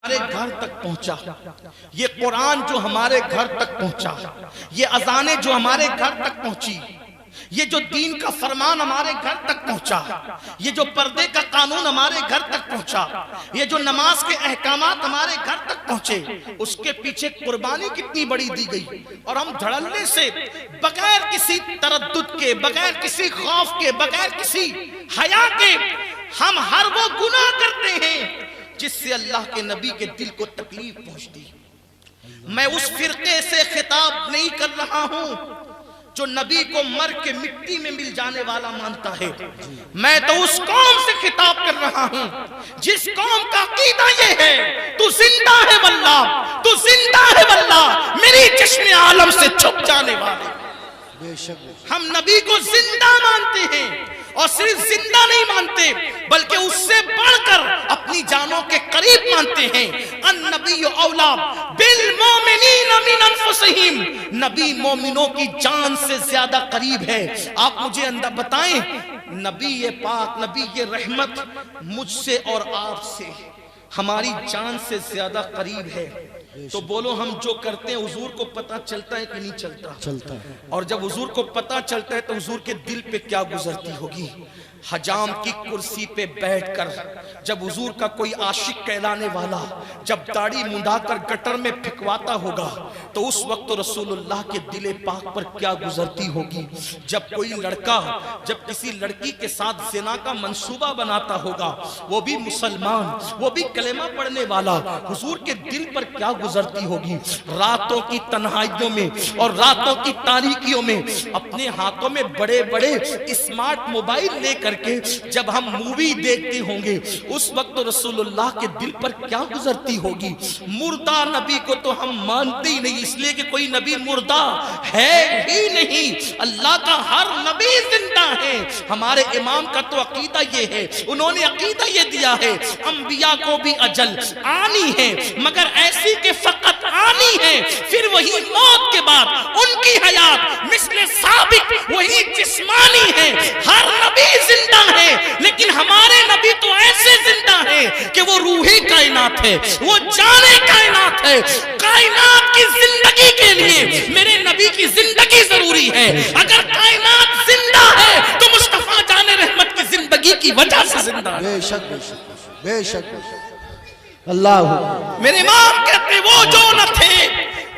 ہمارے گھر تک پہنچا، یہ قرآن جو ہمارے گھر تک پہنچا، یہ اذانیں جو ہمارے گھر تک پہنچی، یہ جو دین کا فرمان ہمارے گھر تک پہنچا، یہ جو پردے کا قانون ہمارے گھر تک پہنچا، یہ جو نماز کے احکامات ہمارے گھر تک پہنچے، اس کے پیچھے قربانی کتنی بڑی دی گئی، اور ہم دھڑلنے سے بغیر کسی تردد کے، بغیر کسی خوف کے، بغیر کسی حیا کے ہم ہر وہ گناہ کرتے ہیں جس سے اللہ کے نبی کے دل کو تکلیف پہنچتی۔ میں اس فرقے سے خطاب نہیں کر رہا ہوں جو نبی کو مر کے مٹی میں مل جانے والا مانتا ہے، میں تو اس قوم سے خطاب کر رہا ہوں جس قوم کا عقیدہ یہ ہے تو زندہ ہے واللہ، تو زندہ ہے واللہ، میری چشم عالم سے چھپ جانے والے۔ ہم نبی کو زندہ مانتے ہیں، اور صرف زندہ نہیں مانتے بلکہ اس سے بڑھ کر اپنی جانوں کے قریب مانتے ہیں۔ النبی اولا بالمومنین من انفسہم، نبی مومنوں کی جان سے زیادہ قریب ہے۔ آپ مجھے اندر بتائیں، نبی یہ پاک، نبی یہ رحمت مجھ سے اور آپ سے، ہماری جان سے زیادہ قریب ہے، تو بولو ہم جو کرتے ہیں حضور کو پتہ چلتا ہے کہ نہیں چلتا؟ چلتا ہے۔ اور جب حضور کو پتہ چلتا ہے تو حضور کے دل پہ کیا گزرتی ہوگی؟ حجام کی کرسی پہ بیٹھ کر جب حضور کا کوئی عاشق کہلانے والا جب داڑھی منڈا کر گٹر میں پھکواتا ہوگا تو اس وقت رسول اللہ کے دل پاک پر کیا گزرتی ہوگی؟ جب کوئی لڑکا جب کسی لڑکی کے ساتھ زنا کا منصوبہ بناتا ہوگا، وہ بھی مسلمان، وہ بھی کلمہ پڑھنے والا، حضور کے دل پر کیا گزرتی ہوگی؟ راتوں کی تنہائیوں میں اور راتوں کی تاریکیوں میں اپنے ہاتھوں میں بڑے بڑے اسمارٹ موبائل لے کر کے جب ہم مووی دیکھتے ہوں گے، اس وقت رسول اللہ کے دل پر کیا گزرتی ہوگی؟ مردہ نبی کو تو ہم مانتے ہی نہیں، اس لیے کہ کوئی نبی مردہ ہے ہی نہیں، اللہ کا ہر نبی زندہ ہے۔ ہمارے امام کا تو عقیدہ یہ ہے، انہوں نے عقیدہ یہ دیا ہے انبیاء کو بھی اجل آنی ہے، مگر ایسی کہ فقط آنی ہے، پھر وہی موت کے بعد ان کی حیات مثل سابق وہی جسمانی ہے۔ ہر نبی زندہ ہے، لیکن ہمارے نبی تو ایسے زندہ ہے کہ وہ روحی کائنات ہے، وہ جانے کائنات ہے۔ کائنات کی زندگی کے لیے میرے نبی کی زندگی ضروری ہے۔ اگر کائنات زندہ ہے تو مصطفیٰ جان رحمت کی زندگی کی وجہ سے زندہ ہے۔ بے شک بے شک اللہ۔ میرے امام کہتے وہ جو نہ تھے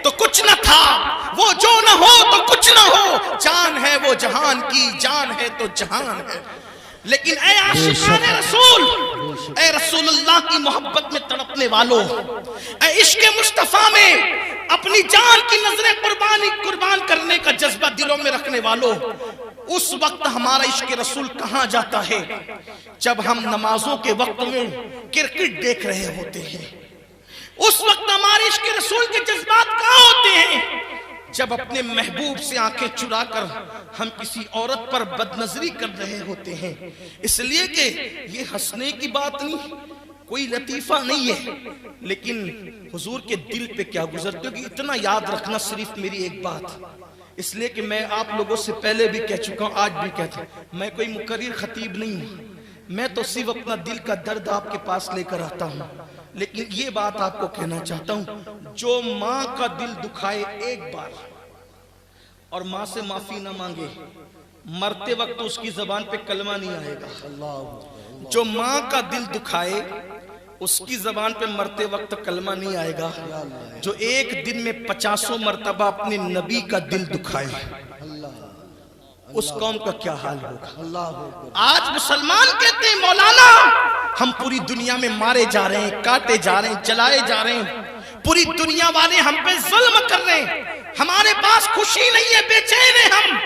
تو کچھ نہ تھا، وہ جو نہ ہو تو کچھ نہ ہو، جان ہے وہ جہان کی، جان ہے تو جہان ہے۔ لیکن اے عاشقان رسول، اے رسول اللہ کی محبت میں تڑپنے والوں، اے عشق مصطفیٰ میں اپنی جان کی نظریں قربان کرنے کا جذبہ دلوں میں رکھنے والوں، اس وقت ہمارا عشق رسول کہاں جاتا ہے؟ جب ہم نمازوں کے وقت میں کرکٹ دیکھ رہے ہوتے ہیں، اس وقت ہمارے عشق رسول کے جذبات کہاں ہوتے ہیں؟ جب اپنے محبوب سے آنکھیں چرا کر ہم کسی عورت پر بدنظری کر رہے ہوتے ہیں، اس لیے کہ یہ ہنسنے کی بات نہیں، کوئی لطیفہ نہیں ہے، لیکن حضور کے دل پہ کیا گزرتے ہوگی؟ اتنا یاد رکھنا صرف میری ایک بات، اس لیے کہ میں آپ لوگوں سے پہلے بھی کہہ چکا ہوں، آج بھی کہتا ہوں، میں کوئی مقرر خطیب نہیں ہوں، میں تو صرف اپنا دل کا درد آپ کے پاس لے کر آتا ہوں۔ لیکن یہ بات آپ کو کہنا چاہتا ہوں، جو ماں کا دل دکھائے ایک بار اور ماں سے معافی نہ مانگے، مرتے وقت اس کی زبان پہ کلمہ نہیں آئے گا۔ جو ماں کا دل دکھائے اس کی زبان پہ مرتے وقت کلمہ نہیں آئے گا۔ جو ایک دن میں 50 مرتبہ اپنے نبی کا دل دکھائے، اس قوم کا کیا حال ہوگا؟ آج مسلمان کہتے ہیں مولانا ہم پوری دنیا میں مارے جا رہے ہیں، کاٹے جا رہے ہیں، جلائے جا رہے ہیں، پوری دنیا والے ہم پہ ظلم کر رہے ہیں، ہمارے پاس خوشی نہیں ہے، بے چین ہیں ہم۔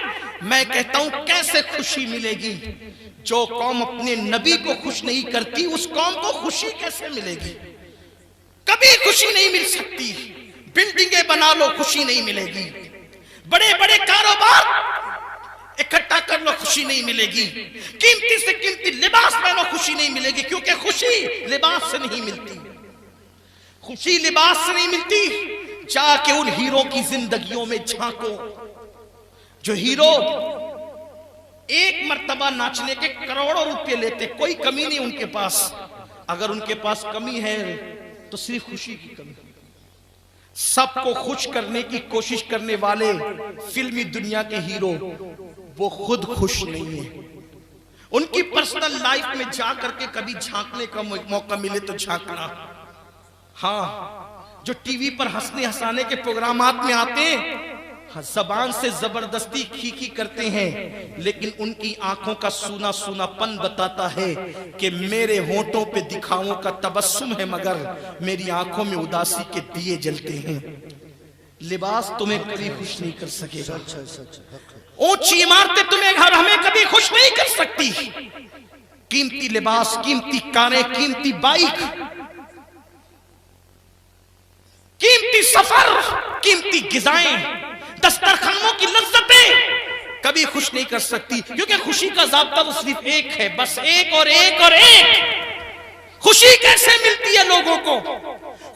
میں کہتا ہوں کیسے خوشی ملے گی؟ جو قوم اپنے نبی کو خوش نہیں کرتی اس قوم کو خوشی کیسے ملے گی؟ کبھی خوشی نہیں مل سکتی۔ بلڈنگیں بنا لو خوشی نہیں ملے گی، بڑے بڑے کاروبار اکٹھا کر لو خوشی نہیں ملے گی، قیمتی سے قیمتی لباس پہنو خوشی نہیں ملے گی، کیونکہ خوشی لباس سے نہیں ملتی، خوشی لباس سے نہیں ملتی۔ جا کے ان ہیرو کی زندگیوں میں جھانکو، جو ہیرو ایک مرتبہ ناچنے کے کروڑوں روپے لیتے، کوئی کمی نہیں ان کے پاس، اگر ان کے پاس کمی ہے تو صرف خوشی کی کمی. سب کو خوش کرنے کی کوشش کرنے والے فلمی دنیا کے ہیرو وہ خود خوش نہیں ہیں. ان کی پرسنل لائف میں جا کر کے کبھی جھانکنے کا موقع ملے تو جھانکنا. ہاں جو ٹی وی پر ہنسنے ہنسانے کے پروگرامات میں آتے ہیں زبان سے زبردستی کھیکھی کرتے ہیں, لیکن ان کی آنکھوں کا سونا سونا پن بتاتا ہے کہ میرے ہونٹوں پہ دکھاؤں کا تبسم ہے مگر میری آنکھوں میں اداسی کے دیے جلتے ہیں. لباس تمہیں کبھی خوش نہیں کر سکے گا, اونچی عمارتیں تمہیں ہمیں کبھی خوش نہیں کر سکتی. قیمتی لباس, قیمتی کاریں, قیمتی بائک, قیمتی سفر, قیمتی غذائیں, دسترخوانوں کی لذتیں کبھی خوش نہیں کر سکتی, کیونکہ خوشی کا ضابطہ تو صرف ایک ہے, بس ایک اور ایک اور ایک. خوشی کیسے ملتی ہے لوگوں کو؟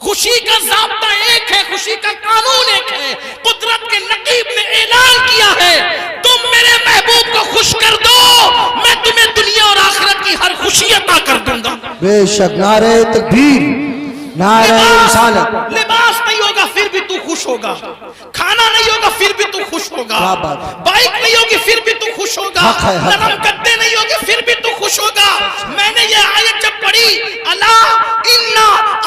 خوشی کا ضابطہ ایک ہے, خوشی کا قانون ایک ہے. قدرت کے نقیب نے اعلان کیا ہے تم میرے محبوب کو خوش کر دو, میں تمہیں دنیا اور آخرت کی ہر خوشی عطا کر دوں گا. بے شک. نعرہ تکبیر, نعرہ رسالت. لباس نہیں ہوگا پھر بھی تو خوش ہوگا, کھانا نہیں ہوگا پھر بھی تو خوش ہوگا, بائک نہیں ہوگی پھر بھی تو خوش ہوگا, نرم گدے نہیں ہوگے پھر بھی تو خوش ہوگا. میں نے یہ آیت جب پڑھی الا ان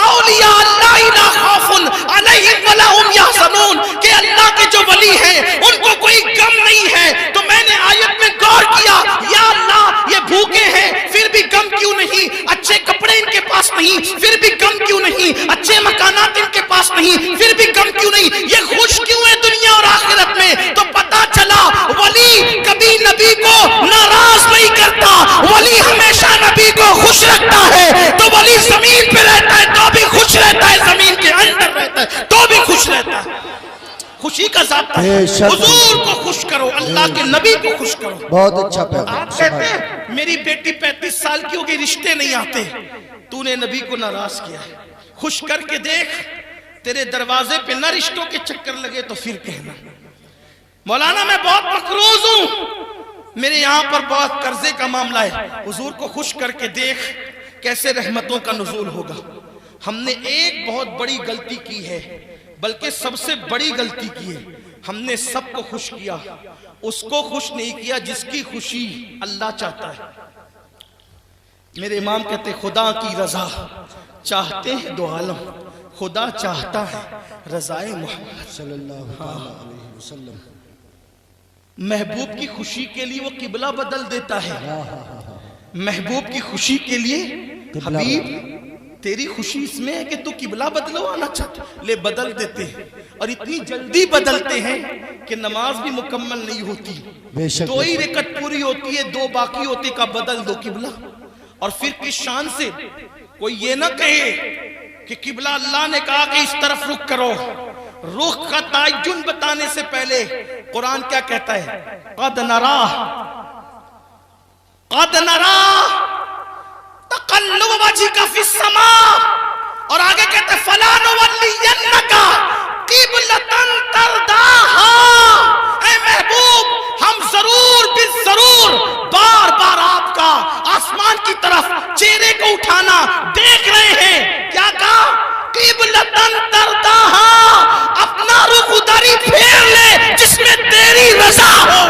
اولیاء اللہ لا خوف علیہم ولا هم یحزنون, کہ اللہ کے جو ولی ہیں ان کو کوئی غم نہیں ہے, تو میں نے آیت میں غور کیا یا اللہ یہ بھوکے ہیں پھر بھی غم کیوں نہیں, اچھے کپڑے ان کے پاس نہیں پھر بھی غم کیوں نہیں, اچھے مکانات ان کے پاس نہیں پھر بھی غم کیوں نہیں, یہ خوش کیوں ہے دنیا اور آخرت میں؟ تو پتا چلا ولی کبھی نبی کو ناراض نہیں کرتا, ولی ہمیشہ نبی کو خوش رکھتا ہے. تو ولی زمین پہ رہتا ہے تو بھی خوش رہتا ہے, زمین کے اندر رہتا ہے تو بھی خوش رہتا ہے. خوشی کا ضابطہ ہے حضور کو خوش کرو, اللہ کے نبی کو خوش کرو. بہت اچھا پیغام. آپ کہتے ہیں میری بیٹی 35 سال کی ہوگی, رشتے نہیں آتے, تو نے نبی کو ناراض کیا ہے. خوش کر کے دیکھ, تیرے دروازے پہ نہ رشتوں کے چکر لگے تو پھر کہنا مولانا میں بہت مقروض ہوں, میرے یہاں پر بہت قرضے کا معاملہ ہے. حضور کو خوش کر کے دیکھ کیسے رحمتوں کا نزول ہوگا. ہم نے ایک بہت بڑی غلطی کی ہے, بلکہ سب سے بڑی غلطی کی ہے, ہم نے سب کو خوش کیا, اس کو خوش نہیں کیا جس کی خوشی اللہ چاہتا ہے. میرے امام کہتے خدا کی رضا چاہتے ہیں دو عالم, خدا چاہتا ہے رضائے محمد صلی اللہ علیہ وسلم. محبوب کی خوشی کے لیے وہ قبلہ بدل دیتا ہے. محبوب کی خوشی کے لیے حبیب تیری خوشی اس میں ہے کہ تو قبلہ بدلوانا چاہتا, لے بدل دیتے ہیں, اور اتنی جلدی بدلتے ہیں کہ نماز بھی مکمل نہیں ہوتی, 2 ہی رکعت پوری ہوتی ہے, 2 باقی ہوتے کا بدل دو قبلہ. اور پھر کس شان سے کوئی یہ نہ کہے کہ قبلہ اللہ نے کہا کہ اس طرف رخ کرو. رخ کا تعین بتانے سے پہلے قرآن کیا کہتا ہے؟ قد نرا تقلب وجهك فی السماء, اور آگے کہتے ہیں فلا نولینک قبلۃ ترضاها. اے محبوب ہم ضرور بالضرور بار بار آپ کا آسمان کی طرف چہرے کو اٹھانا دیکھ رہے ہیں. کیا کہا؟ قبلۃ ترضاها, اپنا رخ ادھری پھیر لے جس میں تیری رضا ہو.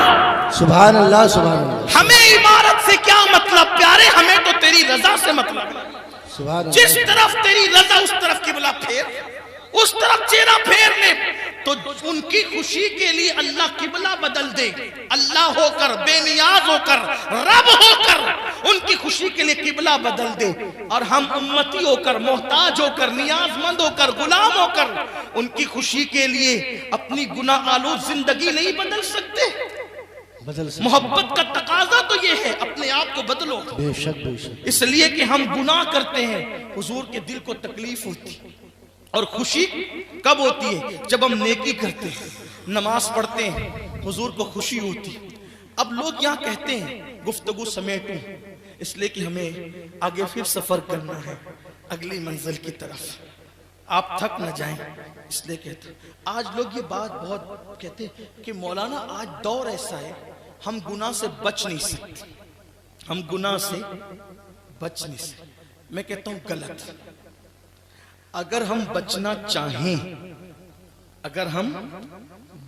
سبحان اللہ, سبحان اللہ. ہمیں عمارت سے کیا مطلب پیارے, ہمیں تو تیری رضا سے مطلب ہے. جس طرف تیری رضا اس طرف قبلہ پھیر, اس طرف چہرہ پھیر لے. تو ان کی خوشی کے لیے اللہ قبلہ بدل دے, اللہ ہو کر, بے نیاز ہو کر, رب ہو کر ان کی خوشی کے لیے قبلہ بدل دے, اور ہم امتی ہو کر, محتاج ہو کر, نیاز مند ہو کر, غلام ہو کر ان کی خوشی کے لیے اپنی گناہ آلود زندگی نہیں بدل سکتے. محبت کا تقاضا تو یہ ہے اپنے آپ کو بدلو. بے شک, بے شک. اس لیے کہ ہم گناہ کرتے ہیں, حضور کے دل کو تکلیف ہوتی, اور خوشی کب ہوتی ہے؟ جب ہم نیکی کرتے ہیں, نماز پڑھتے ہیں, حضور کو خوشی ہوتی. اب لوگ یہاں کہتے ہیں گفتگو سمیٹوں, اس لیے کہ ہمیں آگے پھر سفر کرنا ہے اگلی منزل کی طرف, آپ تھک نہ جائیں, اس لیے کہتے ہیں. آج لوگ یہ بات بہت کہتے ہیں کہ مولانا آج دور ایسا ہے ہم گناہ سے بچ نہیں سکتے, ہم گناہ سے بچ نہیں سکتے. میں کہتا ہوں غلط. اگر ہم بچنا چاہیں، اگر ہم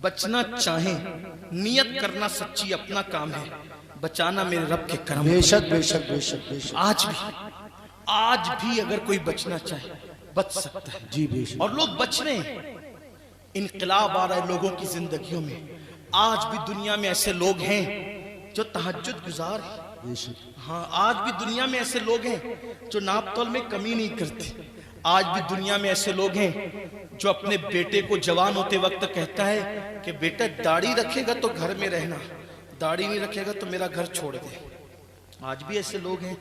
بچنا چاہیں، نیت کرنا سچی اپنا کام ہے، بچانا میرے رب کے کرم۔ بے شک بے شک بے شک بے شک، آج بھی اگر کوئی بچنا چاہے بچ سکتا ہے جی بے شک، اور لوگ بچ رہے ہیں۔ انقلاب آ رہا ہے لوگوں کی زندگیوں میں۔ آج بھی دنیا میں ایسے لوگ ہیں جو تہجد گزار ہیں۔ بے شک، ہاں، آج بھی دنیا میں ایسے لوگ ہیں جو ناپ تول میں کمی نہیں کرتے۔ آج بھی دنیا میں ایسے لوگ ہیں جو اپنے بیٹے کو جوان ہوتے وقت کہتا ہے کہ بیٹا داڑھی رکھے گا تو گھر میں رہنا، داڑھی نہیں رکھے گا تو میرا گھر چھوڑ دے۔ آج بھی ایسے لوگ ہیں۔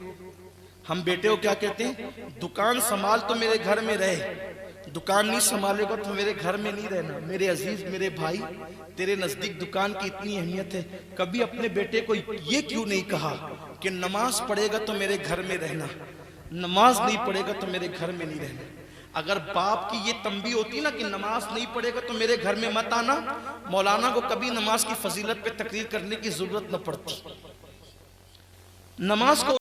ہم بیٹے کو کیا کہتے ہیں؟ دکان سنبھال تو میرے گھر میں رہے، دکان نہیں سنبھالے گا تو میرے گھر میں نہیں رہنا۔ میرے عزیز، میرے بھائی، تیرے نزدیک دکان کی اتنی اہمیت ہے، کبھی اپنے بیٹے کو یہ کیوں نہیں کہا کہ نماز پڑھے گا تو میرے گھر میں رہنا، نماز نہیں پڑھے گا تو میرے گھر میں نہیں رہنا؟ اگر باپ کی یہ تنبیہ ہوتی نا کہ نماز نہیں پڑھے گا تو میرے گھر میں مت آنا، مولانا کو کبھی نماز کی فضیلت پہ تقریر کرنے کی ضرورت نہ پڑتی۔ نماز کو